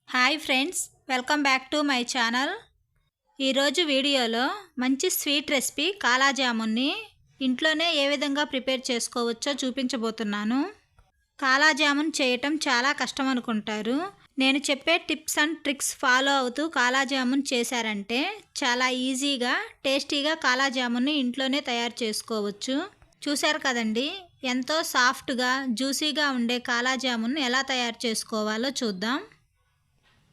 Hi friends, welcome back to my channel. ఈరోజు వీడియోలో మంచి స్వీట్ రెసిపీ కాలా జామున్ని ఇంట్లోనే ఏ విధంగా ప్రిపేర్ చేసుకోవచ్చో చూపించబోతున్నాను. కాలా జామున్ చేయటం చాలా కష్టం అనుకుంటారు. నేను చెప్పే టిప్స్ అండ్ ట్రిక్స్ ఫాలో అవుతూ కాలా జామున్ చేశారంటే చాలా ఈజీగా టేస్టీగా కాలా జామున్ని ఇంట్లోనే తయారు చేసుకోవచ్చు. చూశారు కదండి, ఎంతో సాఫ్ట్గా జ్యూసీగా ఉండే కాలా జామున్ ఎలా తయారు చేసుకోవాలో చూద్దాం.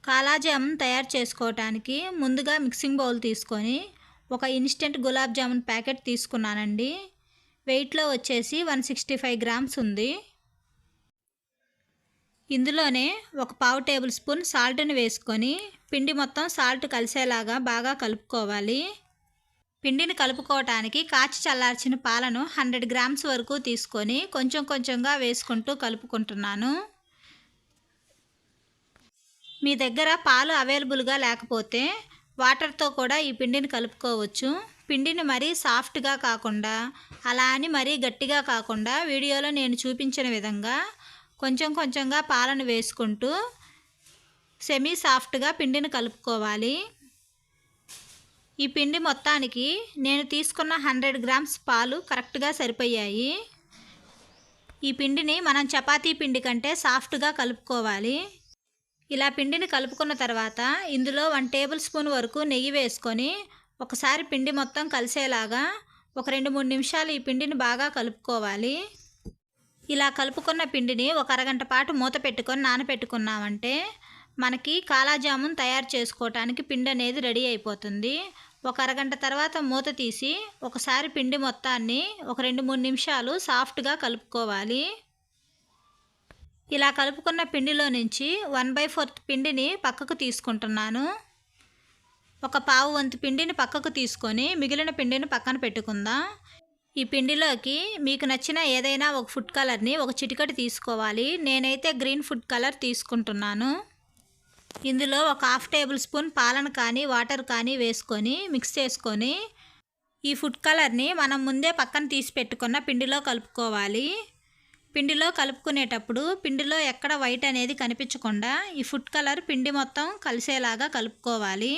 కాలా జామున్ తయారు చేసుకోవటానికి ముందుగా మిక్సింగ్ బౌల్ తీసుకొని ఒక ఇన్స్టెంట్ గులాబ్ జామున్ ప్యాకెట్ తీసుకున్నానండి. వెయిట్లో వచ్చేసి 165 గ్రామ్స్ ఉంది. ఇందులోనే ఒక పావు టేబుల్ స్పూన్ సాల్ట్ని వేసుకొని పిండి మొత్తం సాల్ట్ కలిసేలాగా బాగా కలుపుకోవాలి. పిండిని కలుపుకోవటానికి కాచి చల్లార్చిన పాలను 100 గ్రామ్స్ వరకు తీసుకొని కొంచెం కొంచెంగా వేసుకుంటూ కలుపుకుంటున్నాను. మీ దగ్గర పాలు అవైలబుల్గా లేకపోతే వాటర్తో కూడా ఈ పిండిని కలుపుకోవచ్చు. పిండిని మరీ సాఫ్ట్గా కాకుండా అలా అని మరీ గట్టిగా కాకుండా వీడియోలో నేను చూపించిన విధంగా కొంచెం కొంచెంగా పాలను వేసుకుంటూ సెమీ సాఫ్ట్గా పిండిని కలుపుకోవాలి. ఈ పిండి మొత్తానికి నేను తీసుకున్న 100 గ్రామ్స్ పాలు కరెక్ట్గా సరిపోయాయి. ఈ పిండిని మనం చపాతీ పిండి కంటే సాఫ్ట్గా కలుపుకోవాలి. ఇలా పిండిని కలుపుకున్న తర్వాత ఇందులో 1 టేబుల్ స్పూన్ వరకు నెయ్యి వేసుకొని ఒకసారి పిండి మొత్తం కలిసేలాగా ఒక 2-3 నిమిషాలు ఈ పిండిని బాగా కలుపుకోవాలి. ఇలా కలుపుకున్న పిండిని ఒక అరగంట పాటు మూత పెట్టుకొని నానబెట్టుకున్నామంటే మనకి కాలా జామున్ తయారు చేసుకోవటానికి పిండి అనేది రెడీ అయిపోతుంది. ఒక అరగంట తర్వాత మూత తీసి ఒకసారి పిండి మొత్తాన్ని ఒక 2-3 నిమిషాలు సాఫ్ట్గా కలుపుకోవాలి. ఇలా కలుపుకున్న పిండిలో నుంచి 1/4 పిండిని పక్కకు తీసుకుంటున్నాను. ఒక పావు వంతు పిండిని పక్కకు తీసుకొని మిగిలిన పిండిని పక్కన పెట్టుకుందాం. ఈ పిండిలోకి మీకు నచ్చిన ఏదైనా ఒక ఫుడ్ కలర్ని ఒక చిటికెడు తీసుకోవాలి. నేనైతే గ్రీన్ ఫుడ్ కలర్ తీసుకుంటున్నాను. ఇందులో ఒక 1/2 టేబుల్ స్పూన్ పాలను కానీ వాటర్ కానీ వేసుకొని మిక్స్ చేసుకొని ఈ ఫుడ్ కలర్ని మనం ముందే పక్కన తీసి పెట్టుకున్న పిండిలో కలుపుకోవాలి. పిండిలో కలుపుకునేటప్పుడు పిండిలో ఎక్కడ వైట్ అనేది కనిపించకుండా ఈ ఫుడ్ కలర్ పిండి మొత్తం కలిసేలాగా కలుపుకోవాలి.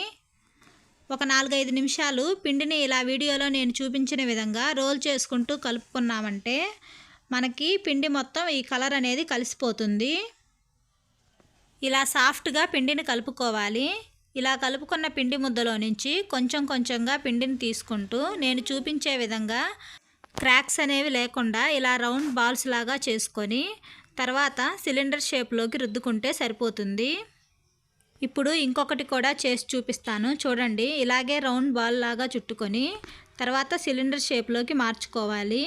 ఒక 4-5 నిమిషాలు పిండిని ఇలా వీడియోలో నేను చూపించిన విధంగా రోల్ చేసుకుంటూ కలుపుకున్నామంటే మనకి పిండి మొత్తం ఈ కలర్ అనేది కలిసిపోతుంది. ఇలా సాఫ్ట్గా పిండిని కలుపుకోవాలి. ఇలా కలుపుకున్న పిండి ముద్దలో నుంచి కొంచెం కొంచెంగా పిండిని తీసుకుంటూ నేను చూపించే విధంగా క్రాక్స్ అనేవి లేకుండా ఇలా రౌండ్ బాల్స్ లాగా చేసుకొని తర్వాత సిలిండర్ షేప్లోకి రుద్దుకుంటే సరిపోతుంది. ఇప్పుడు ఇంకొకటి కూడా చేసి చూపిస్తాను చూడండి. ఇలాగే రౌండ్ బాల్ లాగా చుట్టుకొని తర్వాత సిలిండర్ షేప్లోకి మార్చుకోవాలి.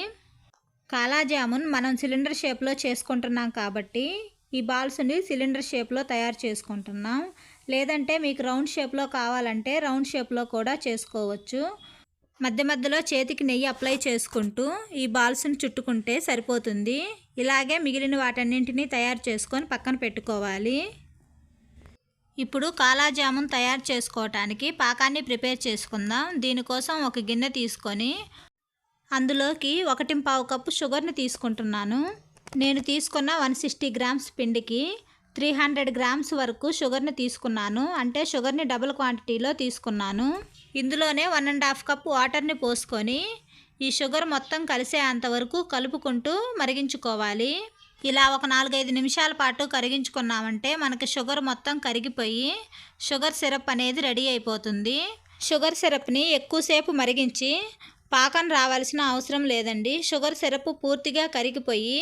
కాలా జామున్ మనం సిలిండర్ షేప్లో చేసుకుంటున్నాం కాబట్టి ఈ బాల్స్ని సిలిండర్ షేప్లో తయారు చేసుకుంటున్నాం. లేదంటే మీకు రౌండ్ షేప్లో కావాలంటే రౌండ్ షేప్లో కూడా చేసుకోవచ్చు. మధ్య మధ్యలో చేతికి నెయ్యి అప్లై చేసుకుంటూ ఈ బాల్స్ని చుట్టుకుంటే సరిపోతుంది. ఇలాగే మిగిలిన వాటన్నింటినీ తయారు చేసుకొని పక్కన పెట్టుకోవాలి. ఇప్పుడు కాలా జామున్ తయారు చేసుకోవటానికి పాకాన్ని ప్రిపేర్ చేసుకుందాం. దీనికోసం ఒక గిన్నె తీసుకొని అందులోకి 1.25 కప్పు షుగర్ని తీసుకుంటున్నాను. నేను తీసుకున్న 160 గ్రామ్స్ పిండికి 300 గ్రామ్స్ వరకు షుగర్ని తీసుకున్నాను. అంటే షుగర్ని డబుల్ క్వాంటిటీలో తీసుకున్నాను. ఇందులోనే 1.5 కప్పు వాటర్ని పోసుకొని ఈ షుగర్ మొత్తం కలిసే అంతవరకు కలుపుకుంటూ మరిగించుకోవాలి. ఇలా ఒక 4-5 నిమిషాల పాటు కరిగించుకున్నామంటే మనకి షుగర్ మొత్తం కరిగిపోయి షుగర్ సిరప్ అనేది రెడీ అయిపోతుంది. షుగర్ సిరప్ని ఎక్కువసేపు మరిగించి పాకం రావాల్సిన అవసరం లేదండి. షుగర్ సిరప్ పూర్తిగా కరిగిపోయి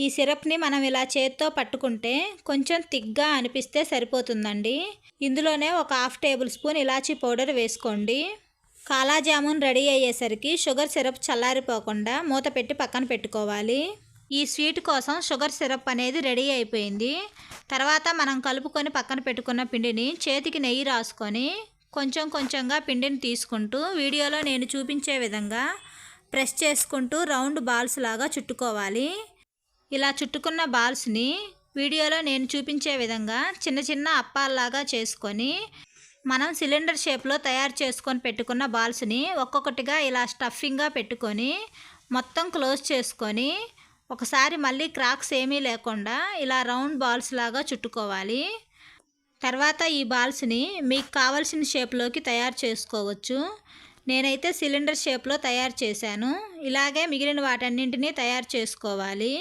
ఈ సిరప్ని మనం ఇలా చేత్తో పట్టుకుంటే కొంచెం థిక్గా అనిపిస్తే సరిపోతుందండి. ఇందులోనే ఒక 1/2 టేబుల్ స్పూన్ ఇలాచీ పౌడర్ వేసుకోండి. కాలా జామున్ రెడీ అయ్యేసరికి షుగర్ సిరప్ చల్లారిపోకుండా మూత పెట్టి పక్కన పెట్టుకోవాలి. ఈ స్వీట్ కోసం షుగర్ సిరప్ అనేది రెడీ అయిపోయింది. తర్వాత మనం కలుపుకొని పక్కన పెట్టుకున్న పిండిని చేతికి నెయ్యి రాసుకొని కొంచెం కొంచెంగా పిండిని తీసుకుంటూ వీడియోలో నేను చూపించే విధంగా ప్రెస్ చేసుకుంటూ రౌండ్ బాల్స్ లాగా చుట్టుకోవాలి. ఇలా చుట్టుకున్న బాల్స్ని వీడియోలో నేను చూపించే విధంగా చిన్న చిన్న అప్పాల్లాగా చేసుకొని మనం సిలిండర్ షేప్లో తయారు చేసుకొని పెట్టుకున్న బాల్స్ని ఒక్కొక్కటిగా ఇలా స్టఫింగ్గా పెట్టుకొని మొత్తం క్లోజ్ చేసుకొని ఒకసారి మళ్ళీ క్రాక్స్ ఏమీ లేకుండా ఇలా రౌండ్ బాల్స్ లాగా చుట్టుకోవాలి. తర్వాత ఈ బాల్స్ని మీకు కావాల్సిన షేప్లోకి తయారు చేసుకోవచ్చు. నేనైతే సిలిండర్ షేప్లో తయారు చేశాను. ఇలాగే మిగిలిన వాటన్నింటినీ తయారు చేసుకోవాలి.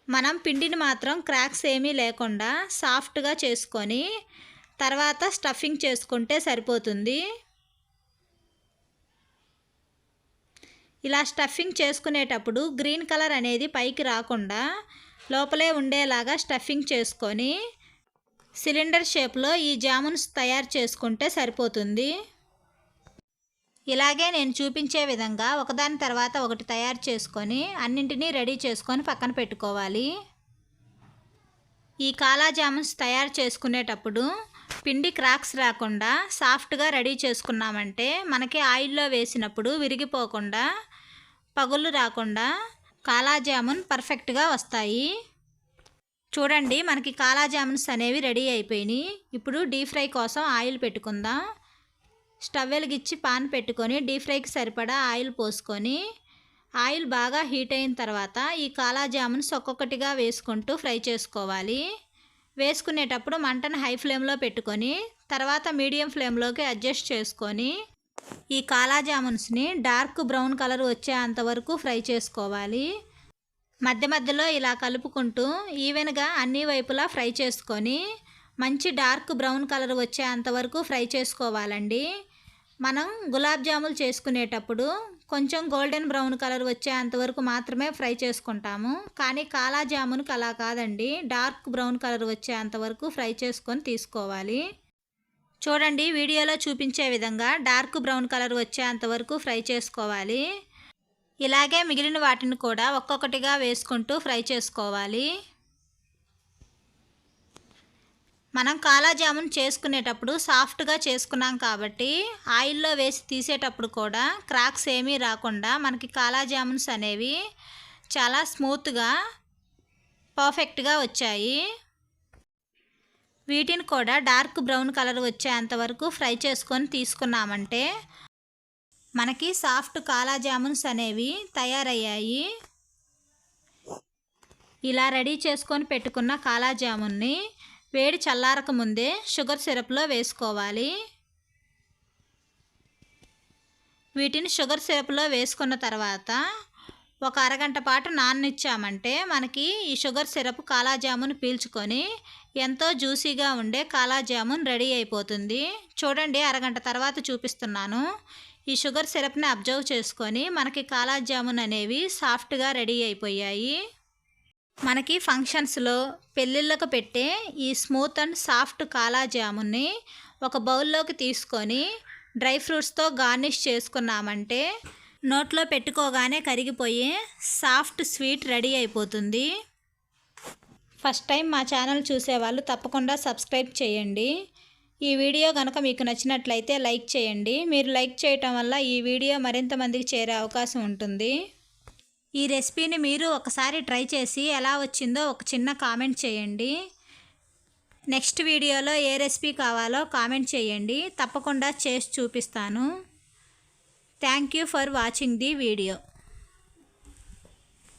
మనం పిండిని మాత్రం క్రాక్స్ ఏమీ లేకుండా సాఫ్ట్గా చేసుకొని తర్వాత స్టఫింగ్ చేసుకుంటే సరిపోతుంది. ఇలా స్టఫింగ్ చేసుకునేటప్పుడు గ్రీన్ కలర్ అనేది పైకి రాకుండా లోపలే ఉండేలాగా స్టఫింగ్ చేసుకొని సిలిండర్ షేప్లో ఈ జామున్స్ తయారు చేసుకుంటే సరిపోతుంది. ఇలాగే నేను చూపించే విధంగా ఒకదాని తర్వాత ఒకటి తయారు చేసుకొని అన్నింటినీ రెడీ చేసుకొని పక్కన పెట్టుకోవాలి. ఈ కాలా జామున్స్ తయారు చేసుకునేటప్పుడు పిండి క్రాక్స్ రాకుండా సాఫ్ట్గా రెడీ చేసుకున్నామంటే మనకి ఆయిల్లో వేసినప్పుడు విరిగిపోకుండా పగుళ్ళు రాకుండా కాలా జామున్ పర్ఫెక్ట్గా వస్తాయి. చూడండి, మనకి కాలా జామున్స్ అనేవి రెడీ అయిపోయినాయి. ఇప్పుడు డీప్ ఫ్రై కోసం ఆయిల్ పెట్టుకుందాం. స్టవ్ వెలిగించి పాన్ పెట్టుకొని డీప్ ఫ్రైకి సరిపడా ఆయిల్ పోసుకొని ఆయిల్ బాగా హీట్ అయిన తర్వాత ఈ కాలా జామున్స్ ఒక్కొక్కటిగా వేసుకుంటూ ఫ్రై చేసుకోవాలి. వేసుకునేటప్పుడు మంటను హై ఫ్లేమ్లో పెట్టుకొని తర్వాత మీడియం ఫ్లేమ్లోకి అడ్జస్ట్ చేసుకొని ఈ కాలా జామున్స్ని డార్క్ బ్రౌన్ కలర్ వచ్చేంత వరకు ఫ్రై చేసుకోవాలి. మధ్య మధ్యలో ఇలా కలుపుకుంటూ ఈవెన్గా అన్ని వైపులా ఫ్రై చేసుకొని మంచి డార్క్ బ్రౌన్ కలర్ వచ్చేంత వరకు ఫ్రై చేసుకోవాలండి. మనం గులాబ్ జాములు చేసుకునేటప్పుడు కొంచెం గోల్డెన్ బ్రౌన్ కలర్ వచ్చేంత వరకు మాత్రమే ఫ్రై చేసుకుంటాము. కానీ కాలా జామున్కి అలా కాదండి, డార్క్ బ్రౌన్ కలర్ వచ్చేంత వరకు ఫ్రై చేసుకొని తీసుకోవాలి. చూడండి, వీడియోలో చూపించే విధంగా డార్క్ బ్రౌన్ కలర్ వచ్చేంత వరకు ఫ్రై చేసుకోవాలి. ఇలాగే మిగిలిన వాటిని కూడా ఒక్కొక్కటిగా వేసుకుంటూ ఫ్రై చేసుకోవాలి. మనం కాలా జామున్ చేసుకునేటప్పుడు సాఫ్ట్గా చేసుకున్నాం కాబట్టి ఆయిల్లో వేసి తీసేటప్పుడు కూడా క్రాక్స్ ఏమీ రాకుండా మనకి కాలా జామున్స్ అనేవి చాలా స్మూత్గా పర్ఫెక్ట్గా వచ్చాయి. వీటిని కూడా డార్క్ బ్రౌన్ కలర్ వచ్చేంత వరకు ఫ్రై చేసుకొని తీసుకున్నామంటే మనకి సాఫ్ట్ కాలా జామున్స్ అనేవి తయారయ్యాయి. ఇలా రెడీ చేసుకొని పెట్టుకున్న కాలా జామున్ని వేడి చల్లారక ముందే షుగర్ సిరప్లో వేసుకోవాలి. వీటిని షుగర్ సిరప్లో వేసుకున్న తర్వాత ఒక అరగంట పాటు నాననిచ్చామంటే మనకి ఈ షుగర్ సిరప్ కాలా జామున్ పీల్చుకొని ఎంతో జ్యూసీగా ఉండే కాలా జామున్ రెడీ అయిపోతుంది. చూడండి, అరగంట తర్వాత చూపిస్తున్నాను. ఈ షుగర్ సిరప్ని అబ్జర్వ్ చేసుకొని మనకి కాలా జామున్ అనేవి సాఫ్ట్గా రెడీ అయిపోయాయి. మనకి ఫంక్షన్స్లో పెళ్ళిళ్ళకు పెట్టే ఈ స్మూత్ అండ్ సాఫ్ట్ కాలా జామున్ని ఒక బౌల్లోకి తీసుకొని డ్రై ఫ్రూట్స్తో గార్నిష్ చేసుకున్నామంటే నోట్లో పెట్టుకోగానే కరిగిపోయి సాఫ్ట్ స్వీట్ రెడీ అయిపోతుంది. ఫస్ట్ టైం మా ఛానల్ చూసేవాళ్ళు తప్పకుండా సబ్స్క్రైబ్ చేయండి. ఈ వీడియో కనుక మీకు నచ్చినట్లయితే లైక్ చేయండి. మీరు లైక్ చేయటం వల్ల ఈ వీడియో మరింత మందికి చేరే అవకాశం ఉంటుంది. ఈ రెసిపీని మీరు ఒకసారి ట్రై చేసి ఎలా వచ్చిందో ఒక చిన్న కామెంట్ చేయండి. నెక్స్ట్ వీడియోలో ఏ రెసిపీ కావాలో కామెంట్ చేయండి, తప్పకుండా చేసి చూపిస్తాను. Thank you for watching the video.